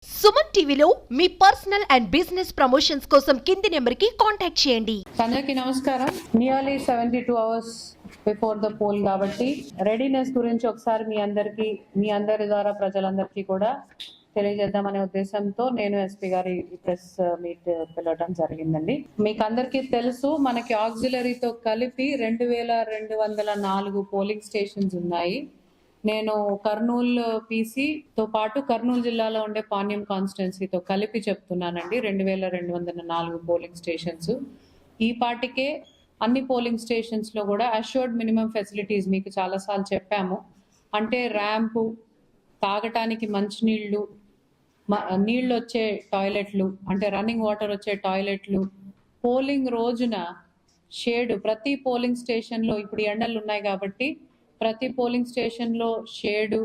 సుమన్ టీవీలో మీ personal and business promotions కోసం కింది నెంబర్కి కాంటాక్ట్ చేయండి. అందరికీ నమస్కారం. Nearly 72 hours before the poll కాబట్టి రెడీనెస్ గురించి ఒకసారి మీ అందరి ద్వారా ప్రజలందరికీ కూడా తెలియజేద్దామనే ఉద్దేశంతో నేను ఎస్పీ గారి ప్రెస్ మీట్ పిలవడం జరిగిందండి. మీకు అందరికీ తెలుసు, మనకి ఆక్సిలరీతో కలిపి 2204 పోలింగ్ స్టేషన్స్ ఉన్నాయి. నేను కర్నూలు పీసీతో పాటు కర్నూలు జిల్లాలో ఉండే పాణ్యం కాన్స్టిట్యున్సీతో కలిపి చెప్తున్నానండి. 2204 పోలింగ్ స్టేషన్స్. ఈ పాటికే అన్ని పోలింగ్ స్టేషన్స్ లో కూడా అష్యూర్డ్ మినిమం ఫెసిలిటీస్ మీకు చాలాసార్లు చెప్పాము. అంటే ర్యాంపు, తాగటానికి మంచినీళ్లు, నీళ్ళు వచ్చే టాయిలెట్లు, అంటే రన్నింగ్ వాటర్ వచ్చే టాయిలెట్లు, పోలింగ్ రోజున షేడ్, ప్రతి పోలింగ్ స్టేషన్ లో ఇప్పుడు ఎండలు ఉన్నాయి కాబట్టి ప్రతి పోలింగ్ స్టేషన్ లో షేడు,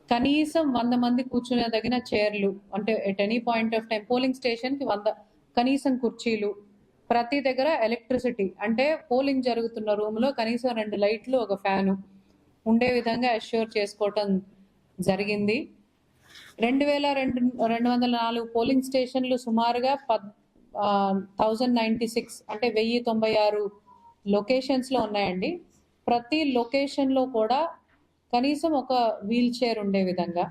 కనీసం 100 మంది కూర్చునే తగిన చైర్లు, అంటే at any point of time polling station కి 100 కనీసం కుర్చీలు, ప్రతి దగ్గర ఎలక్ట్రిసిటీ, అంటే పోలింగ్ జరుగుతున్న రూమ్ లో కనీసం 2 లైట్లు, ఒక ఫ్యాను ఉండే విధంగా అష్యూర్ చేసుకోవటం జరిగింది. 2204 పోలింగ్ స్టేషన్లు సుమారుగా 1096 అంటే 1096 లొకేషన్స్ లో ఉన్నాయండి. ప్రతి లొకేషన్ లో కూడా కనీసం ఒక వీల్ చైర్ ఉండే విధంగా,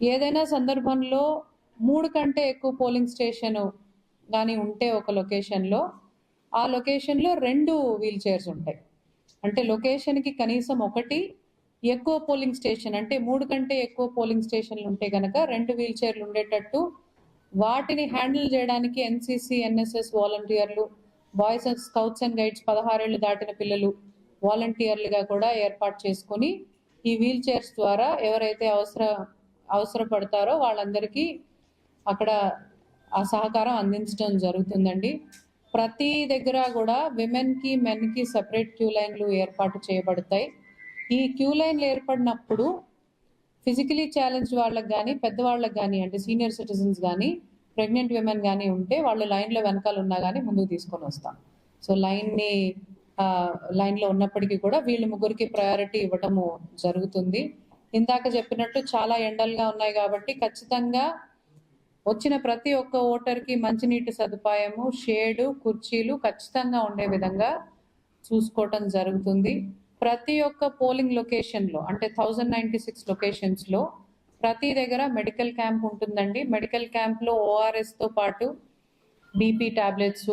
ఏదైనా సందర్భంలో 3 కంటే ఎక్కువ పోలింగ్ స్టేషన్ కానీ ఉంటే ఒక లొకేషన్లో, ఆ లొకేషన్లో 2 వీల్ చైర్స్ ఉంటాయి. అంటే లొకేషన్కి కనీసం ఒకటి, ఎక్కువ పోలింగ్ స్టేషన్ అంటే 3 కంటే ఎక్కువ పోలింగ్ స్టేషన్లు ఉంటే కనుక 2 వీల్ చైర్లు ఉండేటట్టు, వాటిని హ్యాండిల్ చేయడానికి ఎన్సీసీ, ఎన్ఎస్ఎస్ వాలంటీర్లు, boys and scouts and guides 16 ఏళ్ళు దాటిన పిల్లలు వాలంటీర్లుగా కూడా ఏర్పాటు చేసుకుని ఈ వీల్ చైర్స్ ద్వారా ఎవరైతే అవసరపడతారో వాళ్ళందరికీ అక్కడ ఆ సహకారం అందించడం జరుగుతుందండి. ప్రతి దగ్గర కూడా విమెన్కి, మెన్కి సపరేట్ క్యూ లైన్లు ఏర్పాటు చేయబడతాయి. ఈ క్యూ లైన్లు ఏర్పడినప్పుడు ఫిజికలీ ఛాలెంజ్ వాళ్ళకి కానీ, పెద్దవాళ్ళకి కానీ, అంటే సీనియర్ సిటిజన్స్ కానీ, ప్రెగ్నెంట్ విమెన్ కానీ ఉంటే వాళ్ళు లైన్లో వెనకాల ఉన్నా కానీ ముందుకు తీసుకొని వస్తాం. సో లైన్లో ఉన్నప్పటికీ కూడా వీళ్ళు ముగ్గురికి ప్రయారిటీ ఇవ్వటము జరుగుతుంది. ఇందాక చెప్పినట్టు చాలా ఎండలుగా ఉన్నాయి కాబట్టి ఖచ్చితంగా వచ్చిన ప్రతి ఒక్క ఓటర్కి మంచినీటి సదుపాయము, షేడు, కుర్చీలు ఖచ్చితంగా ఉండే విధంగా చూసుకోవటం జరుగుతుంది. ప్రతి ఒక్క పోలింగ్ లొకేషన్లో, అంటే 1096 లొకేషన్స్లో ప్రతి దగ్గర మెడికల్ క్యాంప్ ఉంటుందండి. మెడికల్ క్యాంప్లో ఓఆర్ఎస్తో పాటు BP tablets,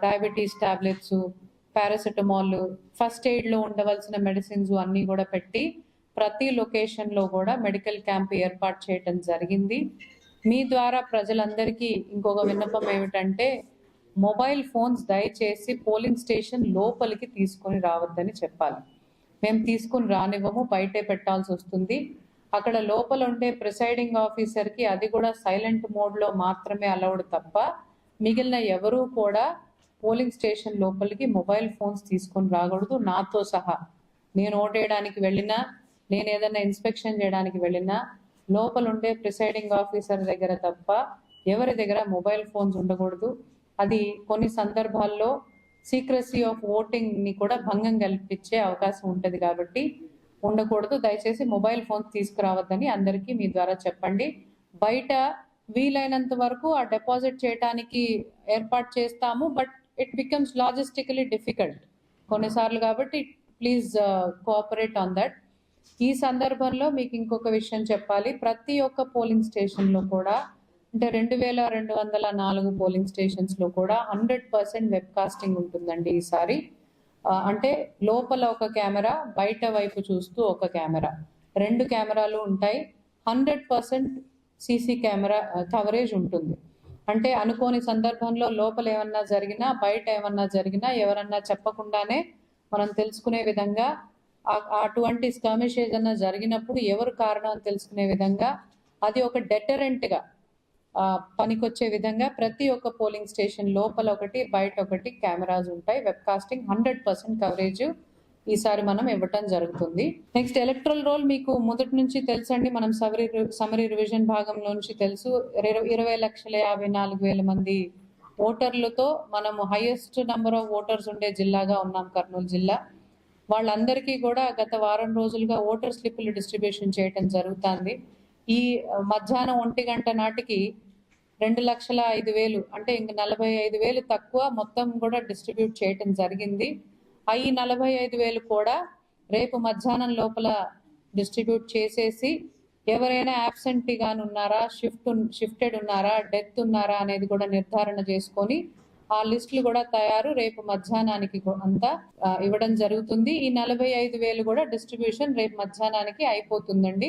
diabetes tablets, paracetamol, first ఎయిడ్లో ఉండవలసిన మెడిసిన్స్ అన్నీ కూడా పెట్టి ప్రతి లొకేషన్లో కూడా మెడికల్ క్యాంప్ ఏర్పాటు చేయటం జరిగింది. మీ ద్వారా ప్రజలందరికీ ఇంకొక విన్నపం ఏమిటంటే, మొబైల్ ఫోన్స్ దయచేసి పోలింగ్ స్టేషన్ లోపలికి తీసుకొని రావద్దని చెప్పాలి. మేము తీసుకుని రానివ్వము, బయటే పెట్టాల్సి వస్తుంది. అక్కడ లోపల ఉండే ప్రిసైడింగ్ ఆఫీసర్కి అది కూడా సైలెంట్ మోడ్లో మాత్రమే అలౌడ్ తప్ప మిగిలిన ఎవరూ కూడా పోలింగ్ స్టేషన్ లోపలికి మొబైల్ ఫోన్స్ తీసుకొని రాకూడదు. నాతో సహా నేను ఓటేయడానికి వెళ్ళినా, నేను ఏదైనా ఇన్స్పెక్షన్ చేయడానికి వెళ్ళినా లోపల ఉండే ప్రిసైడింగ్ ఆఫీసర్ దగ్గర తప్ప ఎవరి దగ్గర మొబైల్ ఫోన్స్ ఉండకూడదు. అది కొన్ని సందర్భాల్లో సీక్రసీ ఆఫ్ ఓటింగ్ ని కూడా భంగం కల్పించే అవకాశం ఉంటుంది కాబట్టి ఉండకూడదు. దయచేసి మొబైల్ ఫోన్స్ తీసుకురావద్దని అందరికీ మీ ద్వారా చెప్పండి. బయట వీలైనంత వరకు ఆ డిపాజిట్ చేయడానికి ఏర్పాటు చేస్తాము, బట్ ఇట్ బికమ్స్ లాజిస్టికలీ డిఫికల్ట్ కొన్నిసార్లు కాబట్టి ప్లీజ్ కోఆపరేట్ ఆన్ దట్. ఈ సందర్భంలో మీకు ఇంకొక విషయం చెప్పాలి. ప్రతి ఒక్క పోలింగ్ స్టేషన్లో కూడా, అంటే 2204 పోలింగ్ స్టేషన్స్లో కూడా 100% వెబ్ కాస్టింగ్ ఉంటుందండి ఈసారి. అంటే లోపల ఒక కెమెరా, బయట వైపు చూస్తూ ఒక కెమెరా, 2 కెమెరాలు ఉంటాయి. 100% సీసీ కెమెరా కవరేజ్ ఉంటుంది. అంటే అనుకోని సందర్భంలో లోపల ఏమన్నా జరిగినా, బయట ఏమన్నా జరిగినా ఎవరన్నా చెప్పకుండానే మనం తెలుసుకునే విధంగా, అటువంటి స్కర్మిష్ ఏదన్నా జరిగినప్పుడు ఎవరు కారణం అని తెలుసుకునే విధంగా, అది ఒక డెటరెంట్గా పనికొచ్చే విధంగా ప్రతి ఒక్క పోలింగ్ స్టేషన్ లోపల ఒకటి, బయట ఒకటి కెమెరాస్ ఉంటాయి. వెబ్ కాస్టింగ్ 100% కవరేజ్ ఈసారి మనం ఇవ్వటం జరుగుతుంది. నెక్స్ట్ ఎలక్ట్రల్ రోల్ మీకు మొదటి నుంచి తెలుసండి. మనం సమరీ రివిజన్ భాగంలో నుంచి తెలుసు. 20,54,000 మంది ఓటర్లతో మనము హైయెస్ట్ నెంబర్ ఆఫ్ ఓటర్స్ ఉండే జిల్లాగా ఉన్నాం కర్నూలు జిల్లా. వాళ్ళందరికీ కూడా గత వారం రోజులుగా ఓటర్ స్లిప్పులు డిస్ట్రిబ్యూషన్ చేయటం జరుగుతుంది. ఈ మధ్యాహ్నం 1 గంట నాటికి 2,05,000 అంటే ఇంక 45,000 తక్కువ మొత్తం కూడా డిస్ట్రిబ్యూట్ చేయటం జరిగింది. ఈ 45,000 కూడా రేపు మధ్యాహ్నం లోపల డిస్ట్రిబ్యూట్ చేసేసి ఎవరైనా యాబ్సెంటీగాను ఉన్నారా, షిఫ్టెడ్ ఉన్నారా, డెత్ ఉన్నారా అనేది కూడా నిర్ధారణ చేసుకొని ఆ లిస్టులు కూడా తయారు రేపు మధ్యాహ్నానికి అంతా ఇవ్వడం జరుగుతుంది. ఈ 45,000 కూడా డిస్ట్రిబ్యూషన్ రేపు మధ్యాహ్నానికి అయిపోతుందండి.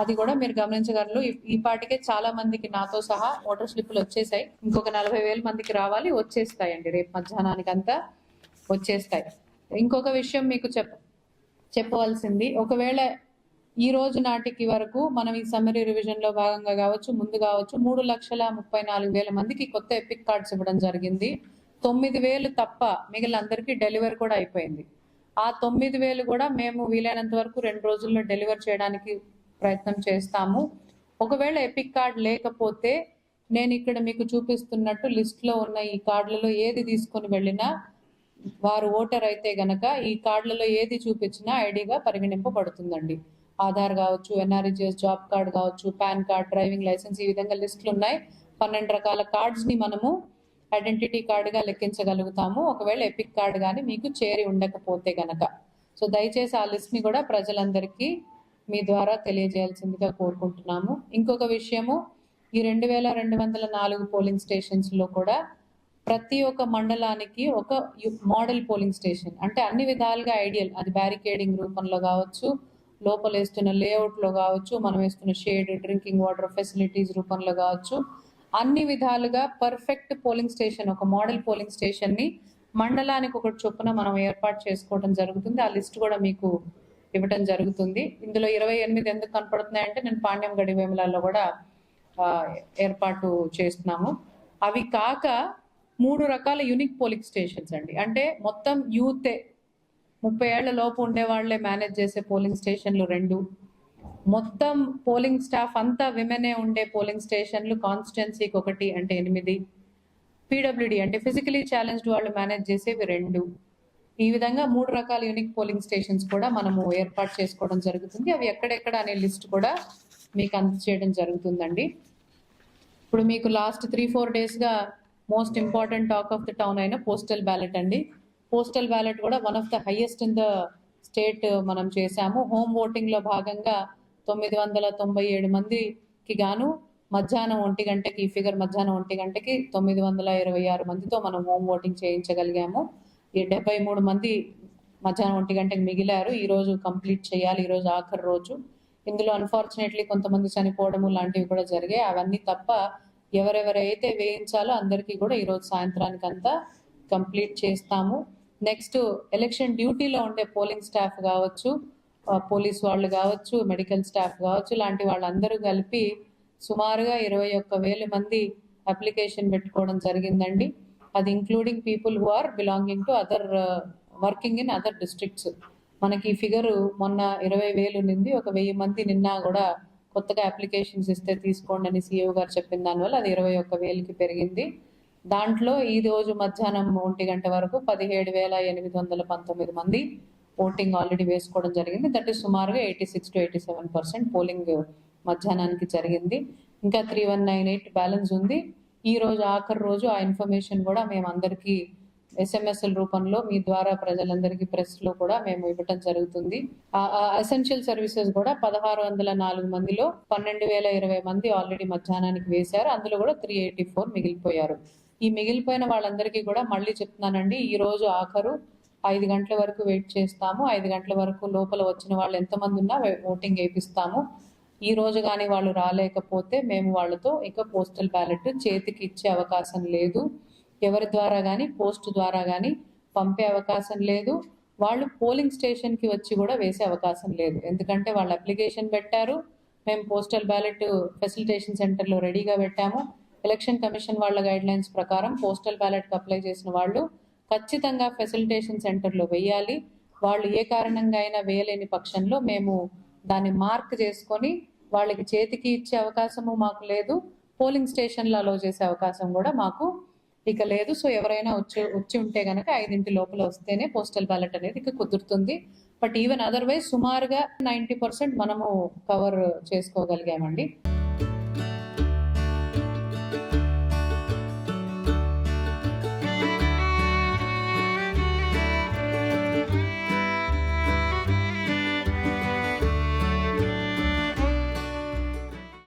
అది కూడా మీరు గమనించగలరు. ఈ పాటికే చాలా మందికి నాతో సహా ఓటర్ స్లిప్లు వచ్చేసాయి. ఇంకొక 40,000 మందికి రావాలి, వచ్చేస్తాయండి రేపు మధ్యాహ్నానికి అంతా వచ్చేస్తాయి. ఇంకొక విషయం మీకు చెప్పవలసింది, ఒకవేళ ఈ రోజు నాటికి వరకు మనం ఈ సమ్మరీ రివిజన్ లో భాగంగా కావచ్చు, ముందు కావచ్చు, 3,34,000 మందికి కొత్త ఎపిక్ కార్డ్స్ ఇవ్వడం జరిగింది. 9,000 తప్ప మిగిలిన అందరికీ డెలివర్ కూడా అయిపోయింది. ఆ 9,000 కూడా మేము వీలైనంత వరకు 2 రోజుల్లో డెలివర్ చేయడానికి ప్రయత్నం చేస్తాము. ఒకవేళ ఎపిక్ కార్డ్ లేకపోతే నేను ఇక్కడ మీకు చూపిస్తున్నట్టు లిస్ట్ లో ఉన్న ఈ కార్డులలో ఏది తీసుకొని వెళ్ళినా వారు ఓటర్ అయితే గనక ఈ కార్డులలో ఏది చూపించినా ఐడిగా పరిగణింపబడుతుందండి. ఆధార్ కావచ్చు, ఎన్ఆర్ఈజీఎస్ జాబ్ కార్డ్ కావచ్చు, పాన్ కార్డ్, డ్రైవింగ్ లైసెన్స్, ఈ విధంగా లిస్టులు ఉన్నాయి. 12 రకాల కార్డ్స్ ని మనము ఐడెంటిటీ కార్డుగా లెక్కించగలుగుతాము ఒకవేళ ఎపిక్ కార్డ్ కానీ మీకు చేరి ఉండకపోతే గనక. సో దయచేసి ఆ లిస్ట్ ని కూడా ప్రజలందరికీ మీ ద్వారా తెలియజేయాల్సిందిగా కోరుకుంటున్నాము. ఇంకొక విషయము, ఈ 2,204 పోలింగ్ స్టేషన్స్ లో కూడా ప్రతి ఒక్క మండలానికి ఒక మోడల్ పోలింగ్ స్టేషన్, అంటే అన్ని విధాలుగా ఐడియల్, అది బ్యారికేడింగ్ రూపంలో కావచ్చు, లోపల వేస్తున్న లేఅవుట్ లో కావచ్చు, మనం వేస్తున్న షేడ్, డ్రింకింగ్ వాటర్ ఫెసిలిటీస్ రూపంలో కావచ్చు, అన్ని విధాలుగా పర్ఫెక్ట్ పోలింగ్ స్టేషన్, ఒక మోడల్ పోలింగ్ స్టేషన్ ని మండలానికి ఒకటి చొప్పున మనం ఏర్పాటు చేసుకోవడం జరుగుతుంది. ఆ లిస్ట్ కూడా మీకు ఇవ్వడం జరుగుతుంది. ఇందులో 28 ఎందుకు కనపడుతున్నాయంటే నేను పాండ్యం గడివేములలో కూడా ఏర్పాటు చేస్తున్నాము. అవి కాక 3 రకాల యూనిక్ పోలింగ్ స్టేషన్స్ అండి, అంటే మొత్తం యూతే 30 ఏళ్ల లోపు ఉండే వాళ్లే మేనేజ్ చేసే పోలింగ్ స్టేషన్లు 2, మొత్తం పోలింగ్ స్టాఫ్ అంతా విమెనే ఉండే పోలింగ్ స్టేషన్లు కాన్స్టిట్యున్సీకి 1 అంటే 8, పీడబ్ల్యూడి అంటే ఫిజికలీ ఛాలెంజ్డ్ వాళ్ళు మేనేజ్ చేసేవి 2. ఈ విధంగా 3 రకాల యూనిక్ పోలింగ్ స్టేషన్స్ కూడా మనము ఏర్పాటు చేసుకోవడం జరుగుతుంది. అవి ఎక్కడెక్కడ అనే లిస్ట్ కూడా మీకు అందజేయడం జరుగుతుందండి. ఇప్పుడు మీకు లాస్ట్ 3-4 డేస్ గా most important talk of the town అయిన పోస్టల్ బ్యాలెట్ అండి. పోస్టల్ బ్యాలెట్ కూడా one of the highest in the state మనం చేశాము. హోమ్ ఓటింగ్ లో భాగంగా 997 మందికి గాను మధ్యాహ్నం 1 గంటకి, ఈ ఫిగర్ మధ్యాహ్నం 1 గంటకి 926 మందితో మనం హోమ్ ఓటింగ్ చేయించగలిగాము. ఈ 73 మంది మధ్యాహ్నం 1 గంటకి మిగిలారు. ఈ రోజు కంప్లీట్ చేయాలి, ఈ రోజు ఆఖరి రోజు. ఇందులో అన్ఫార్చునేట్లీ కొంతమంది చనిపోవడము లాంటివి కూడా జరిగాయి. అవన్నీ తప్ప ఎవరెవరైతే వేయించాలో అందరికీ కూడా ఈ రోజు సాయంత్రానికి అంతా కంప్లీట్ చేస్తాము. నెక్స్ట్ ఎలక్షన్ డ్యూటీలో ఉండే పోలింగ్ స్టాఫ్ కావచ్చు, పోలీస్ వాళ్ళు కావచ్చు, మెడికల్ స్టాఫ్ కావచ్చు, లాంటి వాళ్ళందరూ కలిపి సుమారుగా 21,000 మంది అప్లికేషన్ పెట్టుకోవడం జరిగిందండి. అది including people who are belonging to other working in other districts. మనకి ఈ ఫిగర్ మొన్న 20,000 ఉంది, 1,000 మంది నిన్న కూడా కొత్తగా అప్లికేషన్స్ ఇస్తే తీసుకోండి అని సీఈఓ గారు చెప్పిన దానివల్ల అది 21,000కి పెరిగింది. దాంట్లో ఈ రోజు మధ్యాహ్నం 1 గంట వరకు 17,819 మంది ఓటింగ్ ఆల్రెడీ వేసుకోవడం జరిగింది. దట్ ఈస్ సుమారుగా 86 to 87% పోలింగ్ మధ్యాహ్నానికి జరిగింది. ఇంకా 3,198 బ్యాలెన్స్ ఉంది. ఈ రోజు ఆఖరి రోజు ఆ ఇన్ఫర్మేషన్ కూడా మేము అందరికీ ఎస్ఎంఎస్ఎల్ రూపంలో మీ ద్వారా ప్రజలందరికీ ప్రెస్ లో కూడా మేము ఇవ్వటం జరుగుతుంది. ఎసెన్షియల్ సర్వీసెస్ కూడా 1,604 మందిలో 12,020 మంది ఆల్రెడీ మధ్యాహ్నానికి వేశారు. అందులో కూడా 384 మిగిలిపోయారు. ఈ మిగిలిపోయిన వాళ్ళందరికీ కూడా మళ్ళీ చెప్తున్నానండి, ఈ రోజు ఆఖరు 5 గంటల వరకు వెయిట్ చేస్తాము. 5 గంటల వరకు లోపల వచ్చిన వాళ్ళు ఎంతమంది ఉన్నా ఓటింగ్ వేపిస్తాము. ఈ రోజు కానీ వాళ్ళు రాలేకపోతే మేము వాళ్ళతో ఇక పోస్టల్ బ్యాలెట్ చేతికి ఇచ్చే అవకాశం లేదు. ఎవరి ద్వారా కానీ పోస్ట్ ద్వారా కానీ పంపే అవకాశం లేదు. వాళ్ళు పోలింగ్ స్టేషన్ కి వచ్చి కూడా వేసే అవకాశం లేదు. ఎందుకంటే వాళ్ళు అప్లికేషన్ పెట్టారు, మేము పోస్టల్ బ్యాలెట్ ఫెసిలిటేషన్ సెంటర్ లో రెడీగా పెట్టాము. ఎలక్షన్ కమిషన్ వాళ్ళ గైడ్ లైన్స్ ప్రకారం పోస్టల్ బ్యాలెట్ కి అప్లై చేసిన వాళ్ళు ఖచ్చితంగా ఫెసిలిటేషన్ సెంటర్ లో వేయాలి. వాళ్ళు ఏ కారణంగా అయినా వేయలేని పక్షంలో మేము దాన్ని మార్క్ చేసుకొని వాళ్ళకి చేతికి ఇచ్చే అవకాశము మాకు లేదు, పోలింగ్ స్టేషన్ లో అలో చేసే అవకాశం కూడా మాకు ఇక లేదు. సో ఎవరైనా వచ్చి ఉంటే గనక 5 లోపల వస్తేనే పోస్టల్ బ్యాలెట్ అనేది ఇక కుదురుతుంది. బట్ ఈవెన్ అదర్వైజ్ సుమారుగా 90% మనము కవర్ చేసుకోగలిగామండి.